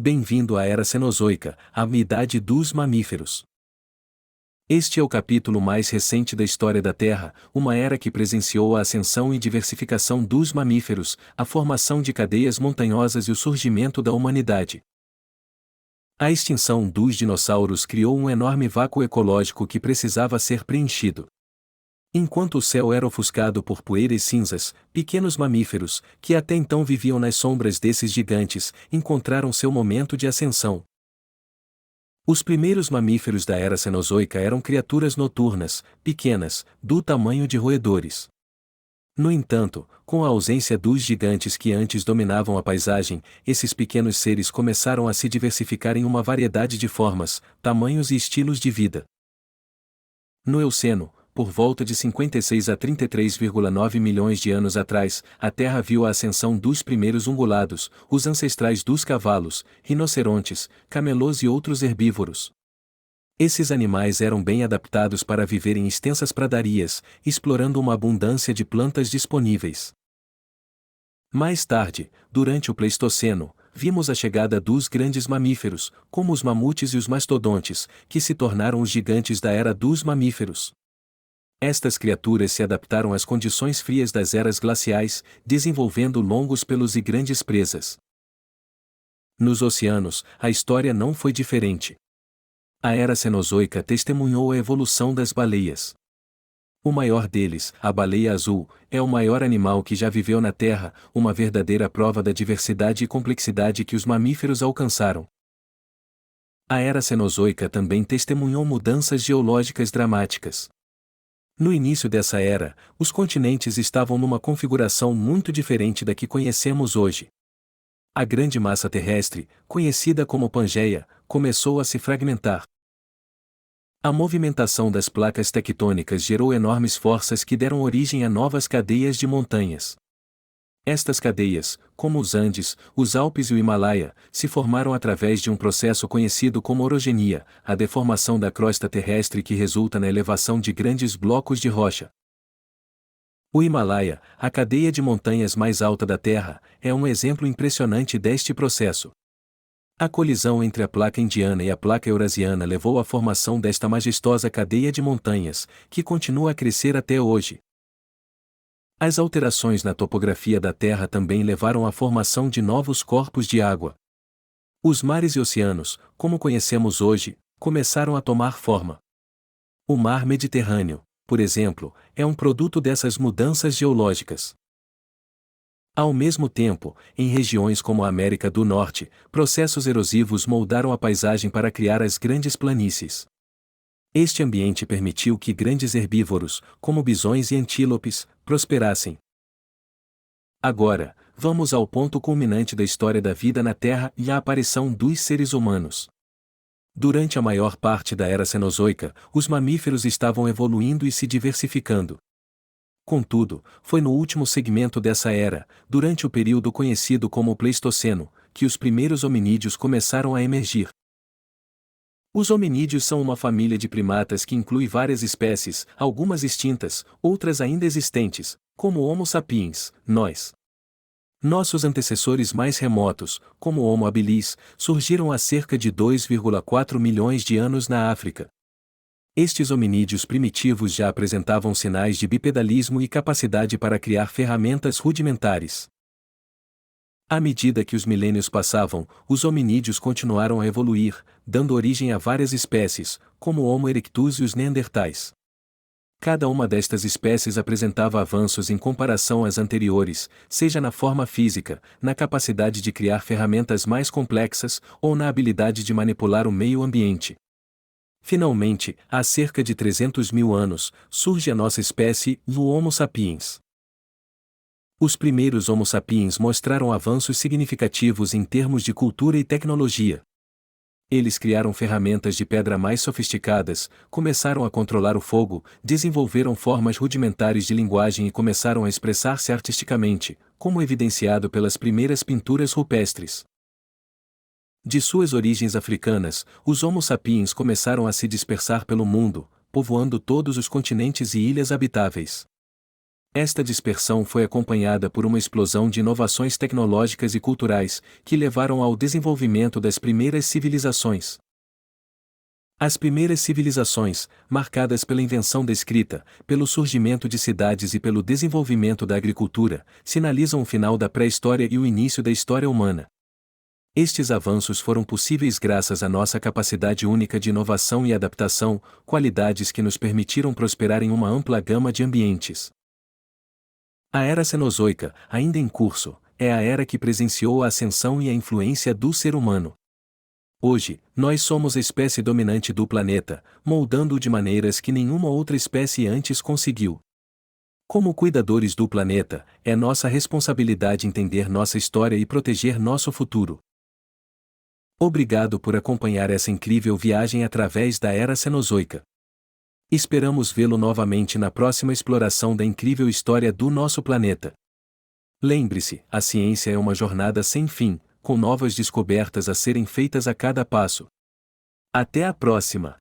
Bem-vindo à Era Cenozoica, a idade dos mamíferos. Este é o capítulo mais recente da história da Terra, uma era que presenciou a ascensão e diversificação dos mamíferos, a formação de cadeias montanhosas e o surgimento da humanidade. A extinção dos dinossauros criou um enorme vácuo ecológico que precisava ser preenchido. Enquanto o céu era ofuscado por poeira e cinzas, pequenos mamíferos, que até então viviam nas sombras desses gigantes, encontraram seu momento de ascensão. Os primeiros mamíferos da era Cenozoica eram criaturas noturnas, pequenas, do tamanho de roedores. No entanto, com a ausência dos gigantes que antes dominavam a paisagem, esses pequenos seres começaram a se diversificar em uma variedade de formas, tamanhos e estilos de vida. No Eoceno, por volta de 56 a 33,9 milhões de anos atrás, a Terra viu a ascensão dos primeiros ungulados, os ancestrais dos cavalos, rinocerontes, camelôs e outros herbívoros. Esses animais eram bem adaptados para viver em extensas pradarias, explorando uma abundância de plantas disponíveis. Mais tarde, durante o Pleistoceno, vimos a chegada dos grandes mamíferos, como os mamutes e os mastodontes, que se tornaram os gigantes da era dos mamíferos. Estas criaturas se adaptaram às condições frias das eras glaciais, desenvolvendo longos pelos e grandes presas. Nos oceanos, a história não foi diferente. A era Cenozoica testemunhou a evolução das baleias. O maior deles, a baleia azul, é o maior animal que já viveu na Terra, uma verdadeira prova da diversidade e complexidade que os mamíferos alcançaram. A era Cenozoica também testemunhou mudanças geológicas dramáticas. No início dessa era, os continentes estavam numa configuração muito diferente da que conhecemos hoje. A grande massa terrestre, conhecida como Pangeia, começou a se fragmentar. A movimentação das placas tectônicas gerou enormes forças que deram origem a novas cadeias de montanhas. Estas cadeias, como os Andes, os Alpes e o Himalaia, se formaram através de um processo conhecido como orogenia, a deformação da crosta terrestre que resulta na elevação de grandes blocos de rocha. O Himalaia, a cadeia de montanhas mais alta da Terra, é um exemplo impressionante deste processo. A colisão entre a placa indiana e a placa eurasiana levou à formação desta majestosa cadeia de montanhas, que continua a crescer até hoje. As alterações na topografia da Terra também levaram à formação de novos corpos de água. Os mares e oceanos, como conhecemos hoje, começaram a tomar forma. O mar Mediterrâneo, por exemplo, é um produto dessas mudanças geológicas. Ao mesmo tempo, em regiões como a América do Norte, processos erosivos moldaram a paisagem para criar as grandes planícies. Este ambiente permitiu que grandes herbívoros, como bisões e antílopes, prosperassem. Agora, vamos ao ponto culminante da história da vida na Terra e a aparição dos seres humanos. Durante a maior parte da era Cenozoica, os mamíferos estavam evoluindo e se diversificando. Contudo, foi no último segmento dessa era, durante o período conhecido como Pleistoceno, que os primeiros hominídeos começaram a emergir. Os hominídeos são uma família de primatas que inclui várias espécies, algumas extintas, outras ainda existentes, como Homo sapiens, nós. Nossos antecessores mais remotos, como Homo habilis, surgiram há cerca de 2,4 milhões de anos na África. Estes hominídeos primitivos já apresentavam sinais de bipedalismo e capacidade para criar ferramentas rudimentares. À medida que os milênios passavam, os hominídeos continuaram a evoluir, dando origem a várias espécies, como o Homo erectus e os neandertais. Cada uma destas espécies apresentava avanços em comparação às anteriores, seja na forma física, na capacidade de criar ferramentas mais complexas ou na habilidade de manipular o meio ambiente. Finalmente, há cerca de 300 mil anos, surge a nossa espécie, o Homo sapiens. Os primeiros Homo sapiens mostraram avanços significativos em termos de cultura e tecnologia. Eles criaram ferramentas de pedra mais sofisticadas, começaram a controlar o fogo, desenvolveram formas rudimentares de linguagem e começaram a expressar-se artisticamente, como evidenciado pelas primeiras pinturas rupestres. De suas origens africanas, os Homo sapiens começaram a se dispersar pelo mundo, povoando todos os continentes e ilhas habitáveis. Esta dispersão foi acompanhada por uma explosão de inovações tecnológicas e culturais, que levaram ao desenvolvimento das primeiras civilizações. As primeiras civilizações, marcadas pela invenção da escrita, pelo surgimento de cidades e pelo desenvolvimento da agricultura, sinalizam o final da pré-história e o início da história humana. Estes avanços foram possíveis graças à nossa capacidade única de inovação e adaptação, qualidades que nos permitiram prosperar em uma ampla gama de ambientes. A Era Cenozoica, ainda em curso, é a era que presenciou a ascensão e a influência do ser humano. Hoje, nós somos a espécie dominante do planeta, moldando-o de maneiras que nenhuma outra espécie antes conseguiu. Como cuidadores do planeta, é nossa responsabilidade entender nossa história e proteger nosso futuro. Obrigado por acompanhar essa incrível viagem através da Era Cenozoica. Esperamos vê-lo novamente na próxima exploração da incrível história do nosso planeta. Lembre-se, a ciência é uma jornada sem fim, com novas descobertas a serem feitas a cada passo. Até a próxima!